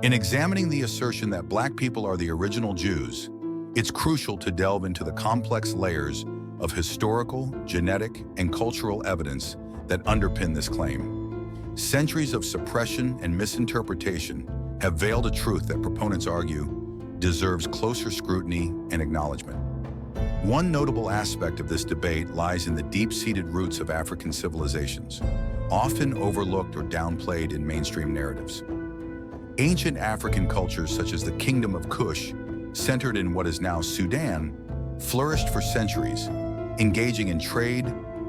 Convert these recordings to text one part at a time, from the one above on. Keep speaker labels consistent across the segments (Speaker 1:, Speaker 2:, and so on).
Speaker 1: In examining the assertion that Black people are the original Jews, it's crucial to delve into the complex layers of historical, genetic, and cultural evidence that underpin this claim. Centuries of suppression and misinterpretation have veiled a truth that proponents argue deserves closer scrutiny and acknowledgement. One notable aspect of this debate lies in the deep-seated roots of African civilizations, often overlooked or downplayed in mainstream narratives. Ancient African cultures such as the Kingdom of Kush, centered in what is now Sudan, flourished for centuries, engaging in trade,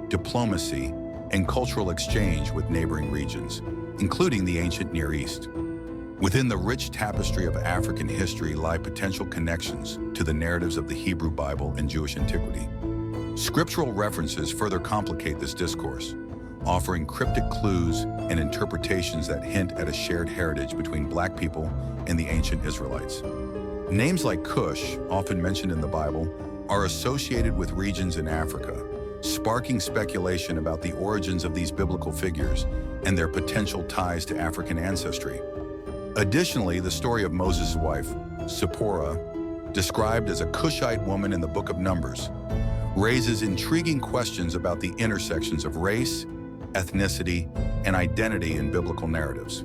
Speaker 1: diplomacy, and cultural exchange with neighboring regions, including the ancient Near East. Within the rich tapestry of African history lie potential connections to the narratives of the Hebrew Bible and Jewish antiquity. Scriptural references further complicate this discourse, offering cryptic clues and interpretations that hint at a shared heritage between Black people and the ancient Israelites. Names like Kush, often mentioned in the Bible, are associated with regions in Africa, sparking speculation about the origins of these biblical figures and their potential ties to African ancestry. Additionally, the story of Moses' wife, Zipporah, described as a Cushite woman in the Book of Numbers, raises intriguing questions about the intersections of race, ethnicity, and identity in biblical narratives.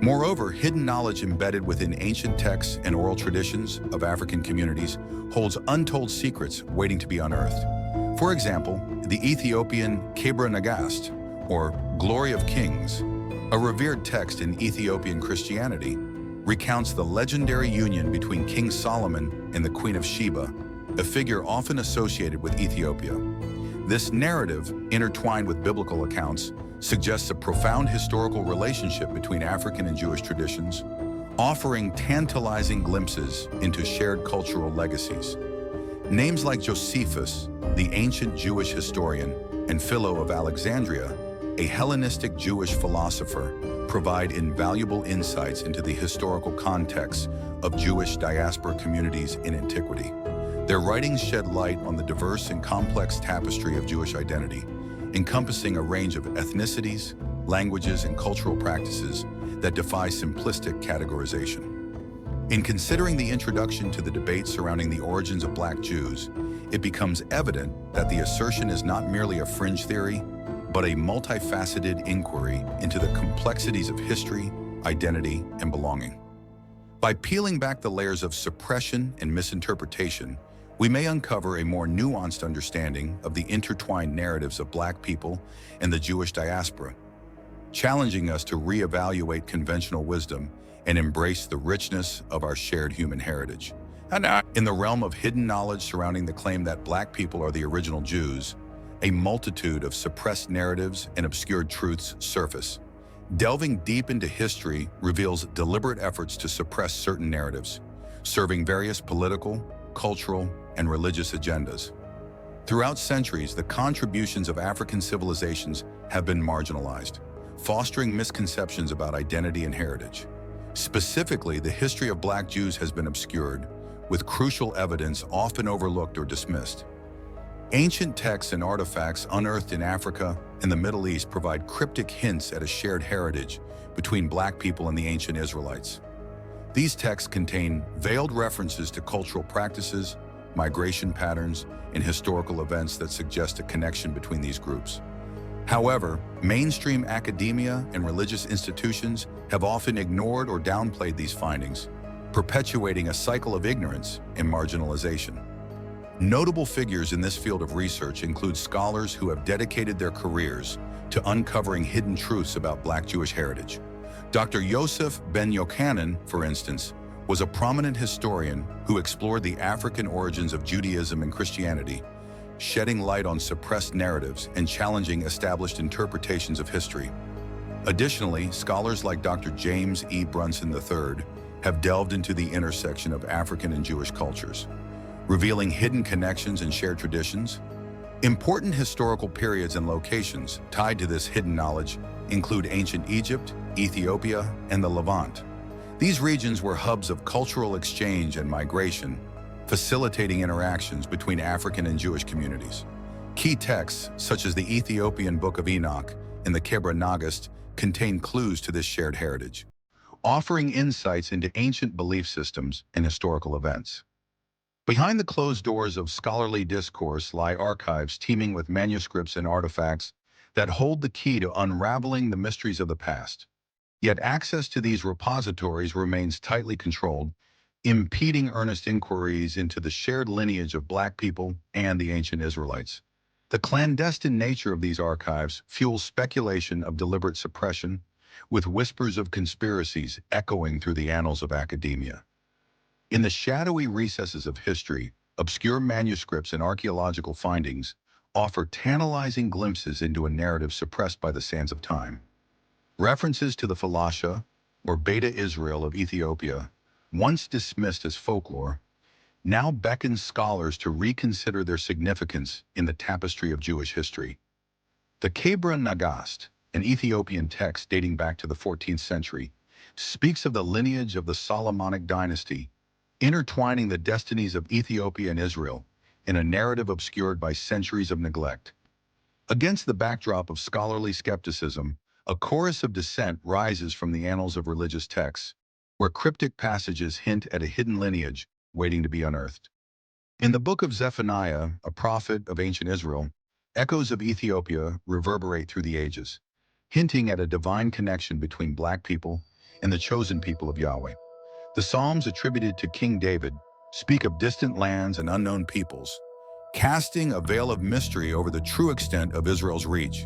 Speaker 1: Moreover, hidden knowledge embedded within ancient texts and oral traditions of African communities holds untold secrets waiting to be unearthed. For example, the Ethiopian Kebra Nagast, or Glory of Kings, a revered text in Ethiopian Christianity, recounts the legendary union between King Solomon and the Queen of Sheba, a figure often associated with Ethiopia. This narrative, intertwined with biblical accounts, suggests a profound historical relationship between African and Jewish traditions, offering tantalizing glimpses into shared cultural legacies. Names like Josephus, the ancient Jewish historian, and Philo of Alexandria, a Hellenistic Jewish philosopher, provide invaluable insights into the historical context of Jewish diaspora communities in antiquity. Their writings shed light on the diverse and complex tapestry of Jewish identity, encompassing a range of ethnicities, languages, and cultural practices that defy simplistic categorization. In considering the introduction to the debate surrounding the origins of Black Jews, it becomes evident that the assertion is not merely a fringe theory, but a multifaceted inquiry into the complexities of history, identity, and belonging. By peeling back the layers of suppression and misinterpretation, we may uncover a more nuanced understanding of the intertwined narratives of Black people and the Jewish diaspora, challenging us to reevaluate conventional wisdom and embrace the richness of our shared human heritage. In the realm of hidden knowledge surrounding the claim that Black people are the original Jews, a multitude of suppressed narratives and obscured truths surface. Delving deep into history reveals deliberate efforts to suppress certain narratives, serving various political, cultural, and religious agendas. Throughout centuries, the contributions of African civilizations have been marginalized, fostering misconceptions about identity and heritage. Specifically, the history of Black Jews has been obscured, with crucial evidence often overlooked or dismissed. Ancient texts and artifacts unearthed in Africa and the Middle East provide cryptic hints at a shared heritage between Black people and the ancient Israelites. These texts contain veiled references to cultural practices, migration patterns, and historical events that suggest a connection between these groups. However, mainstream academia and religious institutions have often ignored or downplayed these findings, perpetuating a cycle of ignorance and marginalization. Notable figures in this field of research include scholars who have dedicated their careers to uncovering hidden truths about Black Jewish heritage. Dr. Yosef Ben Yochanan, for instance, was a prominent historian who explored the African origins of Judaism and Christianity, shedding light on suppressed narratives and challenging established interpretations of history. Additionally, scholars like Dr. James E. Brunson III have delved into the intersection of African and Jewish cultures, revealing hidden connections and shared traditions. Important historical periods and locations tied to this hidden knowledge include ancient Egypt, Ethiopia, and the Levant. These regions were hubs of cultural exchange and migration, facilitating interactions between African and Jewish communities. Key texts, such as the Ethiopian Book of Enoch and the Kebra Nagast, contain clues to this shared heritage. offering insights into ancient belief systems and historical events. Behind the closed doors of scholarly discourse lie archives teeming with manuscripts and artifacts that hold the key to unraveling the mysteries of the past. Yet access to these repositories remains tightly controlled, impeding earnest inquiries into the shared lineage of Black people and the ancient Israelites. The clandestine nature of these archives fuels speculation of deliberate suppression, with whispers of conspiracies echoing through the annals of academia. In the shadowy recesses of history, obscure manuscripts and archaeological findings offer tantalizing glimpses into a narrative suppressed by the sands of time. References to the Falasha, or Beta Israel of Ethiopia, once dismissed as folklore, now beckons scholars to reconsider their significance in the tapestry of Jewish history. The Kebra Nagast, an Ethiopian text dating back to the 14th century, speaks of the lineage of the Solomonic dynasty, intertwining the destinies of Ethiopia and Israel in a narrative obscured by centuries of neglect. Against the backdrop of scholarly skepticism, a chorus of dissent rises from the annals of religious texts, where cryptic passages hint at a hidden lineage waiting to be unearthed. In the book of Zephaniah, a prophet of ancient Israel, echoes of Ethiopia reverberate through the ages, hinting at a divine connection between Black people and the chosen people of Yahweh. The Psalms attributed to King David speak of distant lands and unknown peoples, casting a veil of mystery over the true extent of Israel's reach.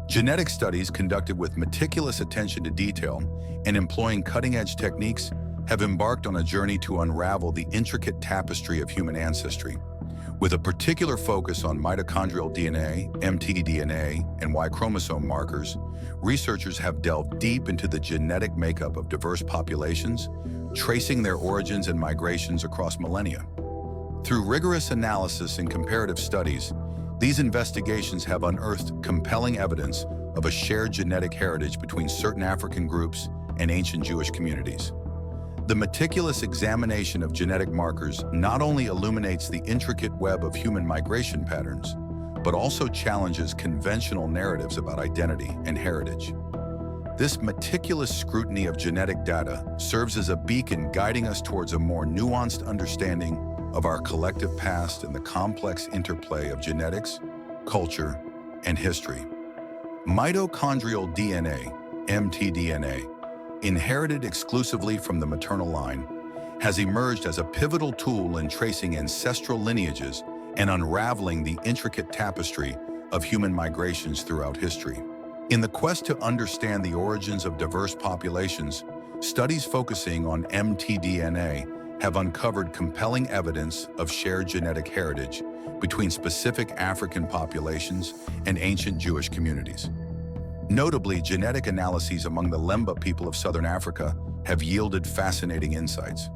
Speaker 1: Genetic studies conducted with meticulous attention to detail and employing cutting-edge techniques have embarked on a journey to unravel the intricate tapestry of human ancestry. With a particular focus on mitochondrial DNA, mtDNA, and Y-chromosome markers, researchers have delved deep into the genetic makeup of diverse populations, tracing their origins and migrations across millennia. Through rigorous analysis and comparative studies, these investigations have unearthed compelling evidence of a shared genetic heritage between certain African groups and ancient Jewish communities. The meticulous examination of genetic markers not only illuminates the intricate web of human migration patterns, but also challenges conventional narratives about identity and heritage. This meticulous scrutiny of genetic data serves as a beacon guiding us towards a more nuanced understanding of our collective past and the complex interplay of genetics, culture, and history. Mitochondrial DNA, mtDNA, inherited exclusively from the maternal line, has emerged as a pivotal tool in tracing ancestral lineages and unraveling the intricate tapestry of human migrations throughout history. In the quest to understand the origins of diverse populations, studies focusing on mtDNA have uncovered compelling evidence of shared genetic heritage between specific African populations and ancient Jewish communities. Notably, genetic analyses among the Lemba people of southern Africa have yielded fascinating insights.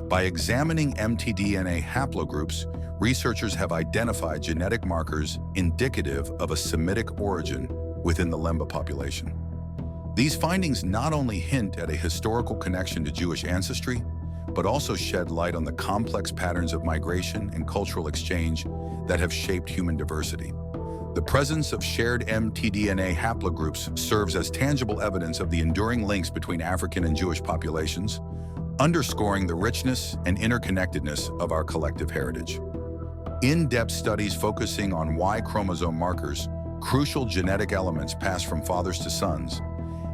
Speaker 1: By examining mtDNA haplogroups, researchers have identified genetic markers indicative of a Semitic origin within the Lemba population. These findings not only hint at a historical connection to Jewish ancestry, but also shed light on the complex patterns of migration and cultural exchange that have shaped human diversity. The presence of shared mtDNA haplogroups serves as tangible evidence of the enduring links between African and Jewish populations, underscoring the richness and interconnectedness of our collective heritage. In-depth studies focusing on Y-chromosome markers, crucial genetic elements passed from fathers to sons,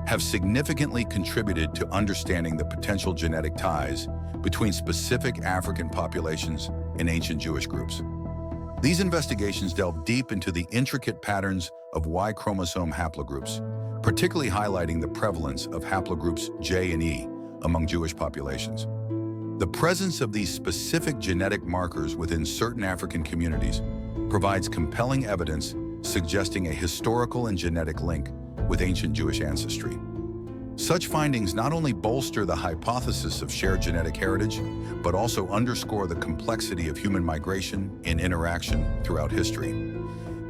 Speaker 1: have significantly contributed to understanding the potential genetic ties between specific African populations and ancient Jewish groups. These investigations delve deep into the intricate patterns of Y-chromosome haplogroups, particularly highlighting the prevalence of haplogroups J and E among Jewish populations. The presence of these specific genetic markers within certain African communities provides compelling evidence suggesting a historical and genetic link with ancient Jewish ancestry. Such findings not only bolster the hypothesis of shared genetic heritage, but also underscore the complexity of human migration and interaction throughout history.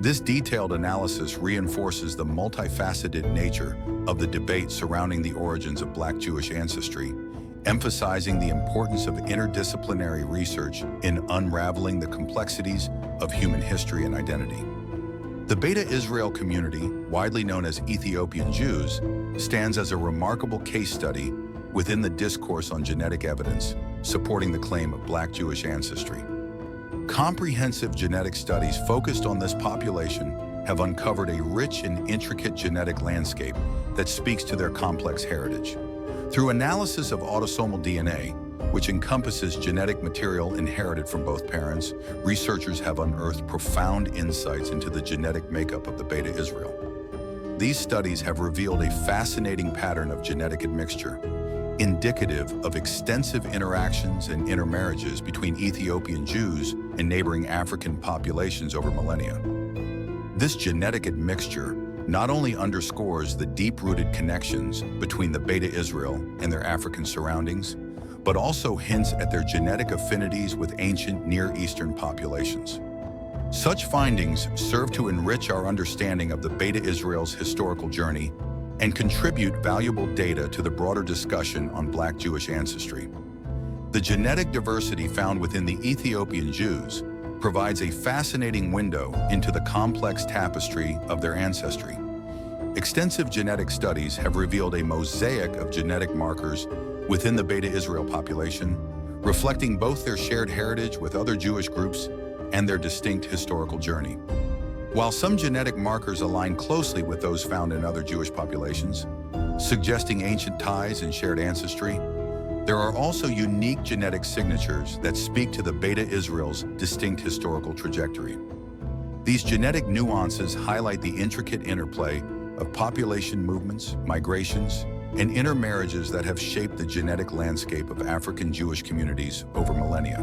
Speaker 1: This detailed analysis reinforces the multifaceted nature of the debate surrounding the origins of Black Jewish ancestry, emphasizing the importance of interdisciplinary research in unraveling the complexities of human history and identity. The Beta Israel community, widely known as Ethiopian Jews, stands as a remarkable case study within the discourse on genetic evidence supporting the claim of Black Jewish ancestry. Comprehensive genetic studies focused on this population have uncovered a rich and intricate genetic landscape that speaks to their complex heritage. Through analysis of autosomal DNA, which encompasses genetic material inherited from both parents, researchers have unearthed profound insights into the genetic makeup of the Beta Israel. These studies have revealed a fascinating pattern of genetic admixture, indicative of extensive interactions and intermarriages between Ethiopian Jews and neighboring African populations over millennia. This genetic admixture not only underscores the deep-rooted connections between the Beta Israel and their African surroundings, but also hints at their genetic affinities with ancient Near Eastern populations. Such findings serve to enrich our understanding of the Beta Israel's historical journey and contribute valuable data to the broader discussion on Black Jewish ancestry. The genetic diversity found within the Ethiopian Jews provides a fascinating window into the complex tapestry of their ancestry. Extensive genetic studies have revealed a mosaic of genetic markers within the Beta Israel population, reflecting both their shared heritage with other Jewish groups and their distinct historical journey. While some genetic markers align closely with those found in other Jewish populations, suggesting ancient ties and shared ancestry, there are also unique genetic signatures that speak to the Beta Israel's distinct historical trajectory. These genetic nuances highlight the intricate interplay of population movements, migrations, and intermarriages that have shaped the genetic landscape of African Jewish communities over millennia.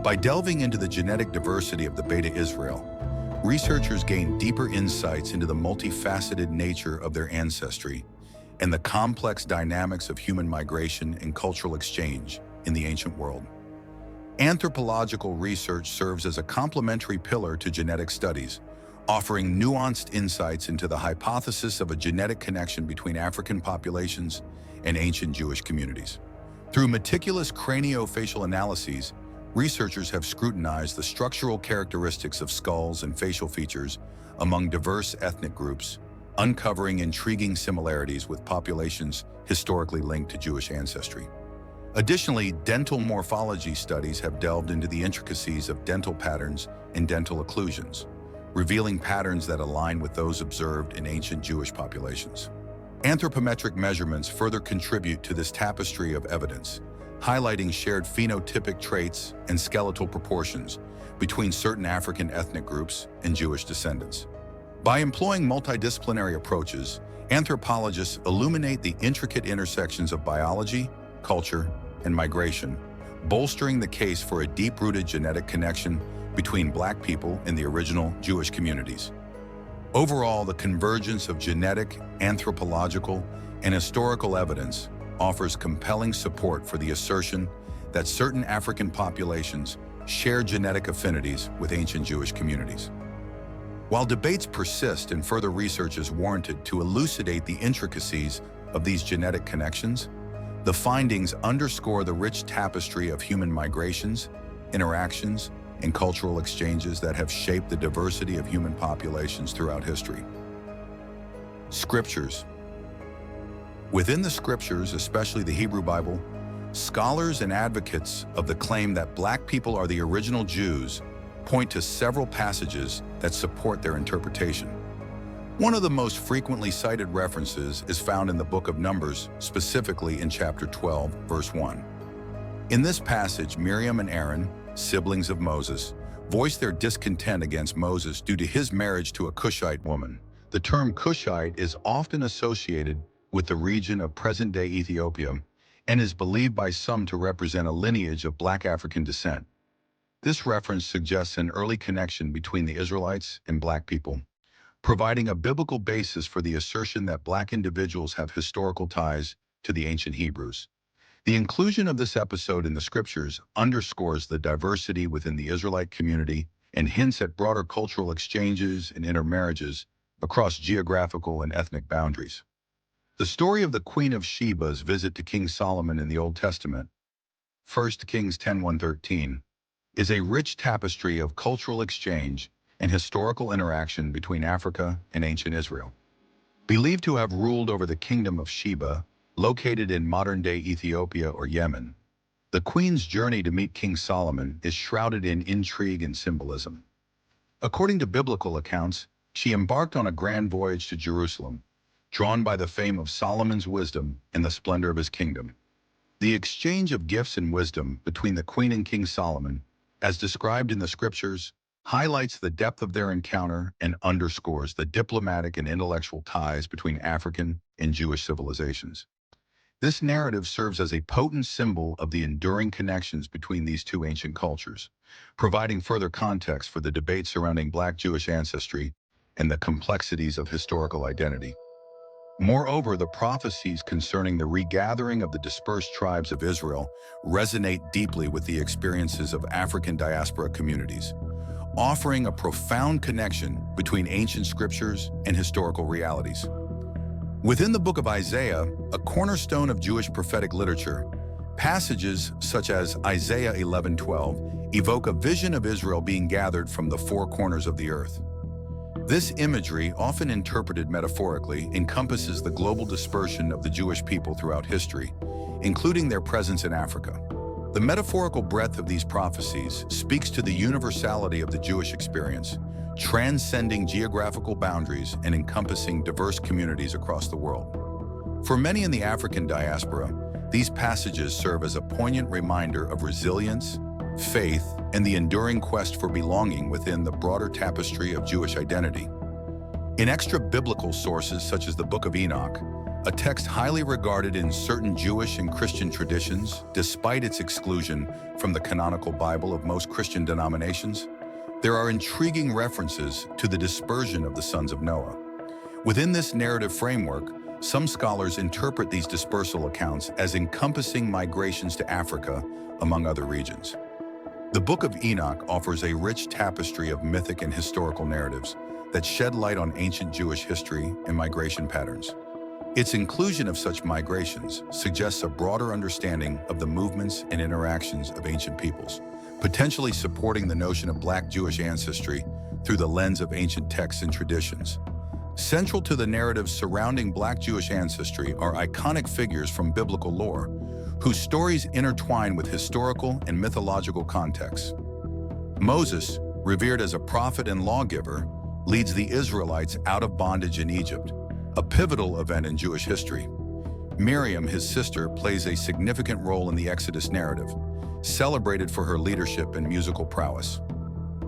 Speaker 1: By delving into the genetic diversity of the Beta Israel, researchers gain deeper insights into the multifaceted nature of their ancestry and the complex dynamics of human migration and cultural exchange in the ancient world. Anthropological research serves as a complementary pillar to genetic studies, offering nuanced insights into the hypothesis of a genetic connection between African populations and ancient Jewish communities. Through meticulous craniofacial analyses, researchers have scrutinized the structural characteristics of skulls and facial features among diverse ethnic groups, uncovering intriguing similarities with populations historically linked to Jewish ancestry. Additionally, dental morphology studies have delved into the intricacies of dental patterns and dental occlusions, revealing patterns that align with those observed in ancient Jewish populations. Anthropometric measurements further contribute to this tapestry of evidence, highlighting shared phenotypic traits and skeletal proportions between certain African ethnic groups and Jewish descendants. By employing multidisciplinary approaches, anthropologists illuminate the intricate intersections of biology, culture, and migration, bolstering the case for a deep-rooted genetic connection between Black people and the original Jewish communities. Overall, the convergence of genetic, anthropological, and historical evidence offers compelling support for the assertion that certain African populations share genetic affinities with ancient Jewish communities. While debates persist and further research is warranted to elucidate the intricacies of these genetic connections, the findings underscore the rich tapestry of human migrations, interactions, and cultural exchanges that have shaped the diversity of human populations throughout history. Scriptures. Within the Scriptures, especially the Hebrew Bible, scholars and advocates of the claim that Black people are the original Jews point to several passages that support their interpretation. One of the most frequently cited references is found in the book of Numbers, specifically in chapter 12, verse 1. In this passage, Miriam and Aaron, siblings of Moses, voiced their discontent against Moses due to his marriage to a Cushite woman. The term Cushite is often associated with the region of present-day Ethiopia and is believed by some to represent a lineage of Black African descent. This reference suggests an early connection between the Israelites and Black people, providing a biblical basis for the assertion that Black individuals have historical ties to the ancient Hebrews. The inclusion of this episode in the Scriptures underscores the diversity within the Israelite community and hints at broader cultural exchanges and intermarriages across geographical and ethnic boundaries. The story of the Queen of Sheba's visit to King Solomon in the Old Testament, 1 Kings 10:1-13, is a rich tapestry of cultural exchange and historical interaction between Africa and ancient Israel. Believed to have ruled over the Kingdom of Sheba, Located in modern-day Ethiopia or Yemen, the queen's journey to meet King Solomon is shrouded in intrigue and symbolism. According to biblical accounts, she embarked on a grand voyage to Jerusalem, drawn by the fame of Solomon's wisdom and the splendor of his kingdom. The exchange of gifts and wisdom between the queen and King Solomon, as described in the scriptures, highlights the depth of their encounter and underscores the diplomatic and intellectual ties between African and Jewish civilizations. This narrative serves as a potent symbol of the enduring connections between these two ancient cultures, providing further context for the debate surrounding Black Jewish ancestry and the complexities of historical identity. Moreover, the prophecies concerning the regathering of the dispersed tribes of Israel resonate deeply with the experiences of African diaspora communities, offering a profound connection between ancient scriptures and historical realities. Within the book of Isaiah, a cornerstone of Jewish prophetic literature, passages such as Isaiah 11:12 evoke a vision of Israel being gathered from the four corners of the earth. This imagery, often interpreted metaphorically, encompasses the global dispersion of the Jewish people throughout history, including their presence in Africa. The metaphorical breadth of these prophecies speaks to the universality of the Jewish experience, transcending geographical boundaries and encompassing diverse communities across the world. For many in the African diaspora, these passages serve as a poignant reminder of resilience, faith, and the enduring quest for belonging within the broader tapestry of Jewish identity. In extra-biblical sources such as the Book of Enoch, a text highly regarded in certain Jewish and Christian traditions, despite its exclusion from the canonical Bible of most Christian denominations, there are intriguing references to the dispersion of the sons of Noah. Within this narrative framework, some scholars interpret these dispersal accounts as encompassing migrations to Africa, among other regions. The Book of Enoch offers a rich tapestry of mythic and historical narratives that shed light on ancient Jewish history and migration patterns. Its inclusion of such migrations suggests a broader understanding of the movements and interactions of ancient peoples, potentially supporting the notion of Black Jewish ancestry through the lens of ancient texts and traditions. Central to the narratives surrounding Black Jewish ancestry are iconic figures from biblical lore, whose stories intertwine with historical and mythological contexts. Moses, revered as a prophet and lawgiver, leads the Israelites out of bondage in Egypt, a pivotal event in Jewish history. Miriam, his sister, plays a significant role in the Exodus narrative, celebrated for her leadership and musical prowess.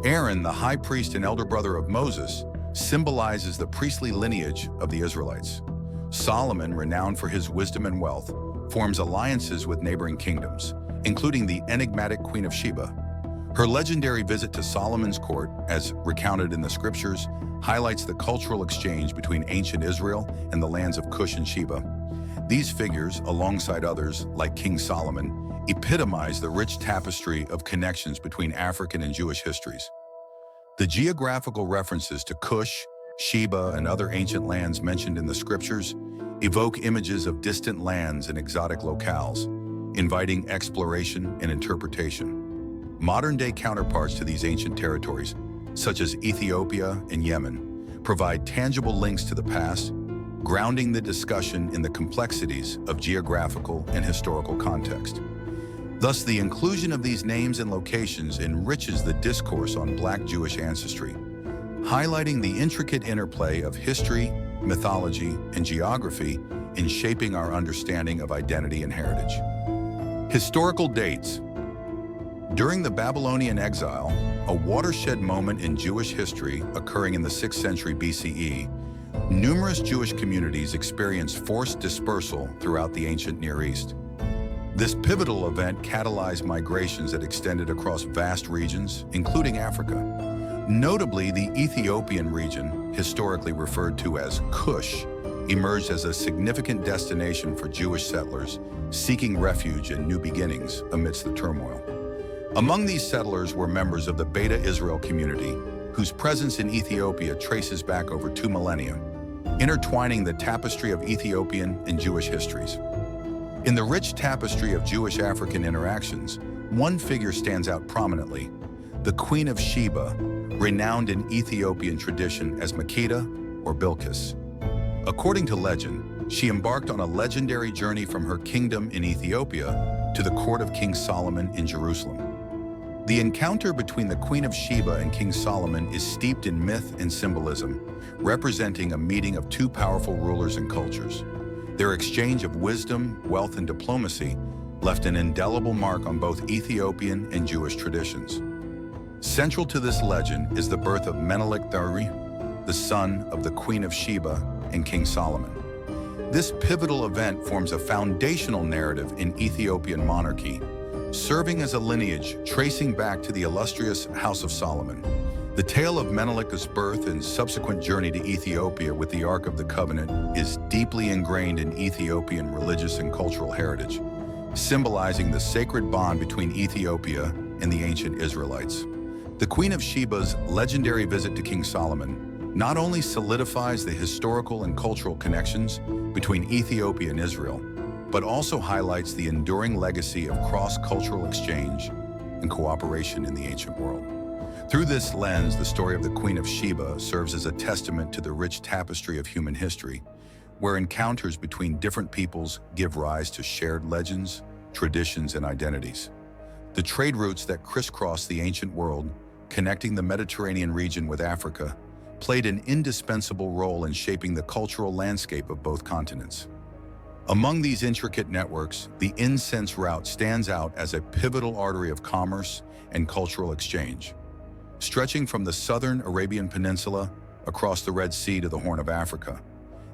Speaker 1: Aaron, the high priest and elder brother of Moses, symbolizes the priestly lineage of the Israelites. Solomon, renowned for his wisdom and wealth, forms alliances with neighboring kingdoms, including the enigmatic Queen of Sheba. Her legendary visit to Solomon's court, as recounted in the scriptures, highlights the cultural exchange between ancient Israel and the lands of Kush and Sheba. These figures, alongside others like King Solomon, epitomize the rich tapestry of connections between African and Jewish histories. The geographical references to Kush, Sheba, and other ancient lands mentioned in the scriptures evoke images of distant lands and exotic locales, inviting exploration and interpretation. Modern-day counterparts to these ancient territories, such as Ethiopia and Yemen, provide tangible links to the past, grounding the discussion in the complexities of geographical and historical context. Thus, the inclusion of these names and locations enriches the discourse on Black Jewish ancestry, highlighting the intricate interplay of history, mythology, and geography in shaping our understanding of identity and heritage. Historical dates. During the Babylonian exile, a watershed moment in Jewish history occurring in the 6th century BCE, numerous Jewish communities experienced forced dispersal throughout the ancient Near East. This pivotal event catalyzed migrations that extended across vast regions, including Africa. Notably, the Ethiopian region, historically referred to as Kush, emerged as a significant destination for Jewish settlers seeking refuge and new beginnings amidst the turmoil. Among these settlers were members of the Beta Israel community, whose presence in Ethiopia traces back over 2 millennia, intertwining the tapestry of Ethiopian and Jewish histories. In the rich tapestry of Jewish-African interactions, one figure stands out prominently: the Queen of Sheba, renowned in Ethiopian tradition as Makeda or Bilqis. According to legend, She embarked on a legendary journey from her kingdom in Ethiopia to the court of King Solomon in Jerusalem. The encounter between the Queen of Sheba and King Solomon is steeped in myth and symbolism, representing a meeting of two powerful rulers and cultures. Their exchange of wisdom, wealth, and diplomacy left an indelible mark on both Ethiopian and Jewish traditions. Central to this legend is the birth of Menelik III, the son of the Queen of Sheba and King Solomon. This pivotal event forms a foundational narrative in Ethiopian monarchy, serving as a lineage tracing back to the illustrious House of Solomon. The tale of Menelik's birth and subsequent journey to Ethiopia with the Ark of the Covenant is deeply ingrained in Ethiopian religious and cultural heritage, symbolizing the sacred bond between Ethiopia and the ancient Israelites. The Queen of Sheba's legendary visit to King Solomon not only solidifies the historical and cultural connections between Ethiopia and Israel, but also highlights the enduring legacy of cross-cultural exchange and cooperation in the ancient world. Through this lens, the story of the Queen of Sheba serves as a testament to the rich tapestry of human history, where encounters between different peoples give rise to shared legends, traditions, and identities. The trade routes that crisscross the ancient world, connecting the Mediterranean region with Africa, played an indispensable role in shaping the cultural landscape of both continents. Among these intricate networks, the incense route stands out as a pivotal artery of commerce and cultural exchange. Stretching from the southern Arabian Peninsula across the Red Sea to the Horn of Africa,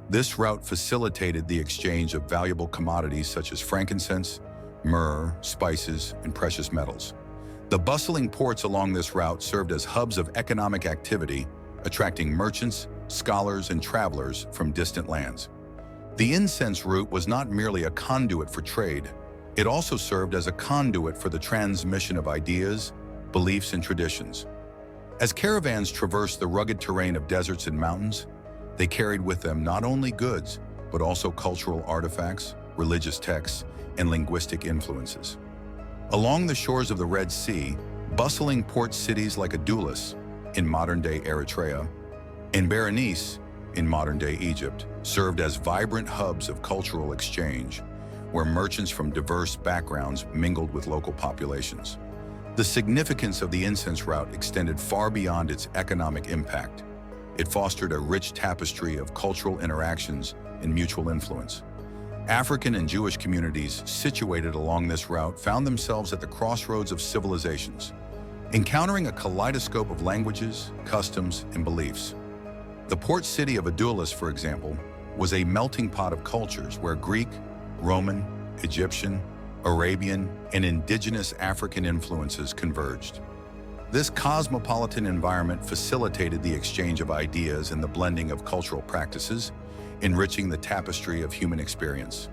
Speaker 1: this route facilitated the exchange of valuable commodities such as frankincense, myrrh, spices, and precious metals. The bustling ports along this route served as hubs of economic activity, attracting merchants, scholars, and travelers from distant lands. The incense route was not merely a conduit for trade, it also served as a conduit for the transmission of ideas, beliefs, and traditions. As caravans traversed the rugged terrain of deserts and mountains, they carried with them not only goods, but also cultural artifacts, religious texts, and linguistic influences. Along the shores of the Red Sea, bustling port cities like Adulis, in modern-day Eritrea, and Berenice, in modern-day Egypt, served as vibrant hubs of cultural exchange, where merchants from diverse backgrounds mingled with local populations. The significance of the incense route extended far beyond its economic impact. It fostered a rich tapestry of cultural interactions and mutual influence. African and Jewish communities situated along this route found themselves at the crossroads of civilizations, encountering a kaleidoscope of languages, customs, and beliefs. The port city of Adulis, for example, was a melting pot of cultures where Greek, Roman, Egyptian, Arabian, and indigenous African influences converged. This cosmopolitan environment facilitated the exchange of ideas and the blending of cultural practices, enriching the tapestry of human experience.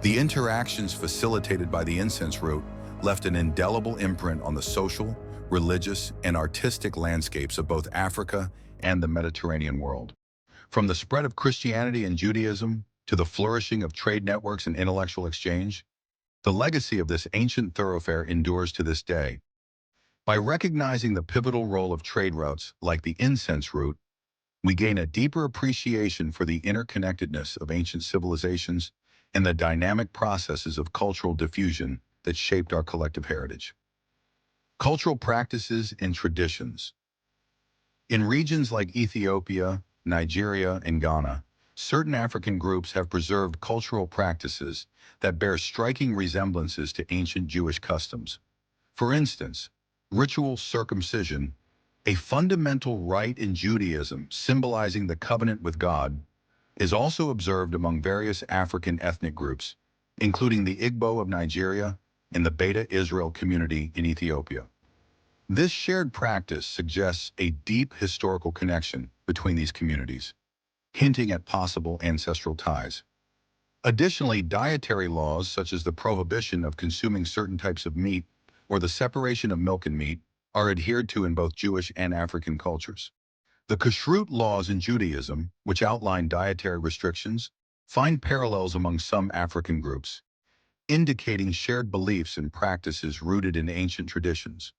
Speaker 1: The interactions facilitated by the incense route left an indelible imprint on the social, religious, and artistic landscapes of both Africa and the Mediterranean world. From the spread of Christianity and Judaism to the flourishing of trade networks and intellectual exchange, the legacy of this ancient thoroughfare endures to this day. By recognizing the pivotal role of trade routes like the incense route, we gain a deeper appreciation for the interconnectedness of ancient civilizations and the dynamic processes of cultural diffusion that shaped our collective heritage. Cultural practices and traditions. In regions like Ethiopia, Nigeria, and Ghana, certain African groups have preserved cultural practices that bear striking resemblances to ancient Jewish customs. For instance, ritual circumcision, a fundamental rite in Judaism symbolizing the covenant with God, is also observed among various African ethnic groups, including the Igbo of Nigeria and the Beta Israel community in Ethiopia. This shared practice suggests a deep historical connection between these communities, hinting at possible ancestral ties. Additionally, dietary laws such as the prohibition of consuming certain types of meat or the separation of milk and meat are adhered to in both Jewish and African cultures. The kashrut laws in Judaism, which outline dietary restrictions, find parallels among some African groups, indicating shared beliefs and practices rooted in ancient traditions.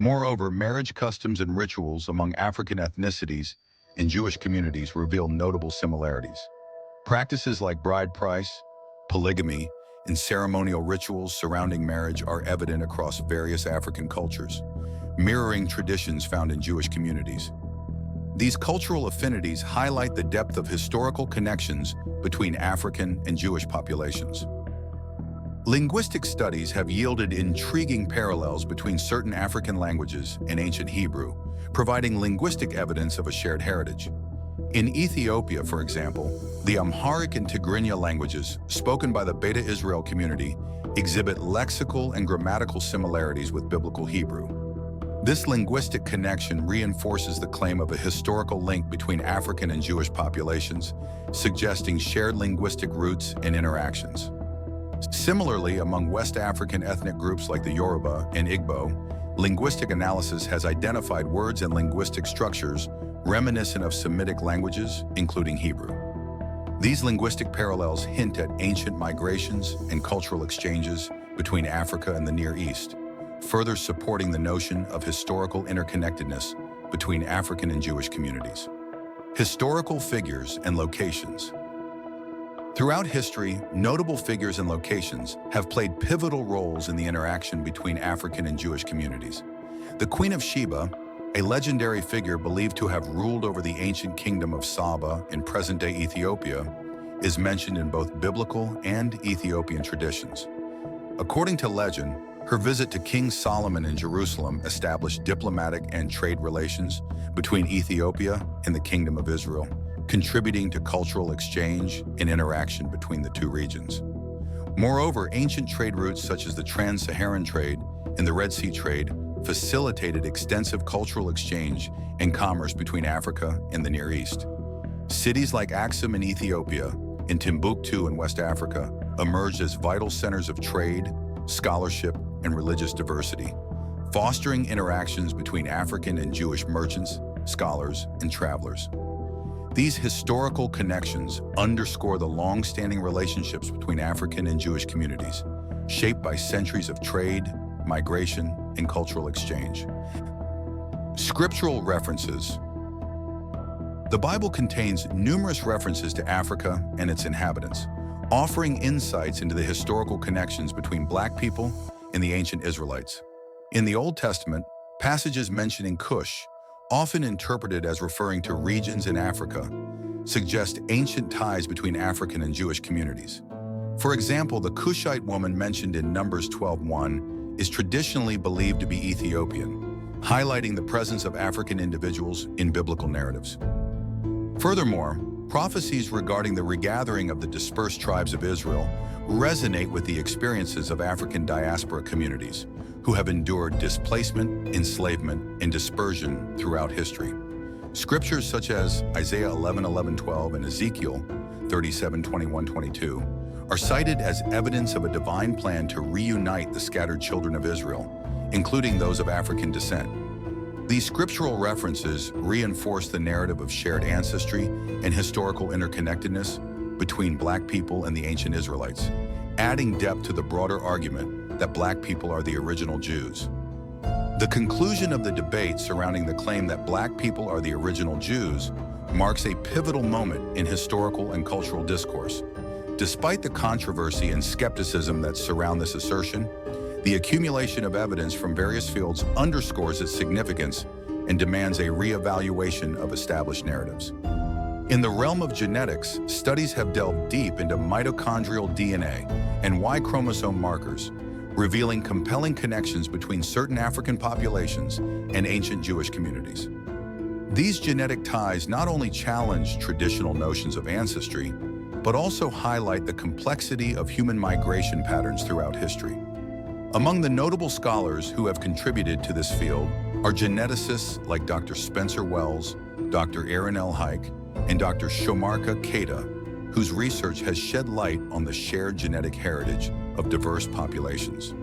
Speaker 1: Moreover, marriage customs and rituals among African ethnicities and Jewish communities reveal notable similarities. Practices like bride price, polygamy, and ceremonial rituals surrounding marriage are evident across various African cultures, mirroring traditions found in Jewish communities. These cultural affinities highlight the depth of historical connections between African and Jewish populations. Linguistic studies have yielded intriguing parallels between certain African languages and ancient Hebrew, providing linguistic evidence of a shared heritage. In Ethiopia, for example, the Amharic and Tigrinya languages, spoken by the Beta Israel community, exhibit lexical and grammatical similarities with Biblical Hebrew. This linguistic connection reinforces the claim of a historical link between African and Jewish populations, suggesting shared linguistic roots and interactions. Similarly, among West African ethnic groups like the Yoruba and Igbo, linguistic analysis has identified words and linguistic structures reminiscent of Semitic languages, including Hebrew. These linguistic parallels hint at ancient migrations and cultural exchanges between Africa and the Near East, further supporting the notion of historical interconnectedness between African and Jewish communities. Historical figures and locations. Throughout history, notable figures and locations have played pivotal roles in the interaction between African and Jewish communities. The Queen of Sheba, a legendary figure believed to have ruled over the ancient kingdom of Saba in present-day Ethiopia, is mentioned in both biblical and Ethiopian traditions. According to legend, her visit to King Solomon in Jerusalem established diplomatic and trade relations between Ethiopia and the Kingdom of Israel, contributing to cultural exchange and interaction between the two regions. Moreover, ancient trade routes such as the Trans-Saharan trade and the Red Sea trade facilitated extensive cultural exchange and commerce between Africa and the Near East. Cities like Aksum in Ethiopia and Timbuktu in West Africa emerged as vital centers of trade, scholarship, and religious diversity, fostering interactions between African and Jewish merchants, scholars, and travelers. These historical connections underscore the long-standing relationships between African and Jewish communities, shaped by centuries of trade, migration, and cultural exchange. Scriptural references. The Bible contains numerous references to Africa and its inhabitants, offering insights into the historical connections between Black people and the ancient Israelites. In the Old Testament, passages mentioning Kush, often interpreted as referring to regions in Africa, suggest ancient ties between African and Jewish communities. For example, the Kushite woman mentioned in Numbers 12:1 is traditionally believed to be Ethiopian, highlighting the presence of African individuals in biblical narratives. Furthermore, prophecies regarding the regathering of the dispersed tribes of Israel resonate with the experiences of African diaspora communities, who have endured displacement, enslavement, and dispersion throughout history. Scriptures such as Isaiah 11:11-12 and Ezekiel 37:21-22 are cited as evidence of a divine plan to reunite the scattered children of Israel, including those of African descent. These scriptural references reinforce the narrative of shared ancestry and historical interconnectedness between Black people and the ancient Israelites, adding depth to the broader argument that Black people are the original Jews. The conclusion of the debate surrounding the claim that Black people are the original Jews marks a pivotal moment in historical and cultural discourse. Despite the controversy and skepticism that surround this assertion, the accumulation of evidence from various fields underscores its significance and demands a reevaluation of established narratives. In the realm of genetics, studies have delved deep into mitochondrial DNA and Y-chromosome markers, revealing compelling connections between certain African populations and ancient Jewish communities. These genetic ties not only challenge traditional notions of ancestry, but also highlight the complexity of human migration patterns throughout history. Among the notable scholars who have contributed to this field are geneticists like Dr. Spencer Wells, Dr. Aaron L. Hike, and Dr. Shomarka Keita, whose research has shed light on the shared genetic heritage of diverse populations.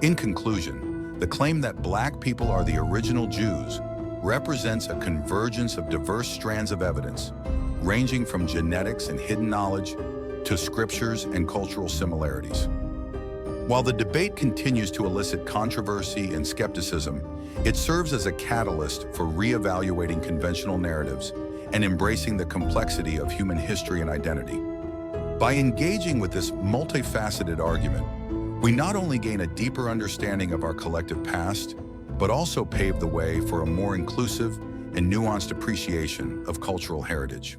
Speaker 1: In conclusion, the claim that Black people are the original Jews represents a convergence of diverse strands of evidence, ranging from genetics and hidden knowledge to scriptures and cultural similarities. While the debate continues to elicit controversy and skepticism, it serves as a catalyst for reevaluating conventional narratives and embracing the complexity of human history and identity. By engaging with this multifaceted argument, we not only gain a deeper understanding of our collective past, but also pave the way for a more inclusive and nuanced appreciation of cultural heritage.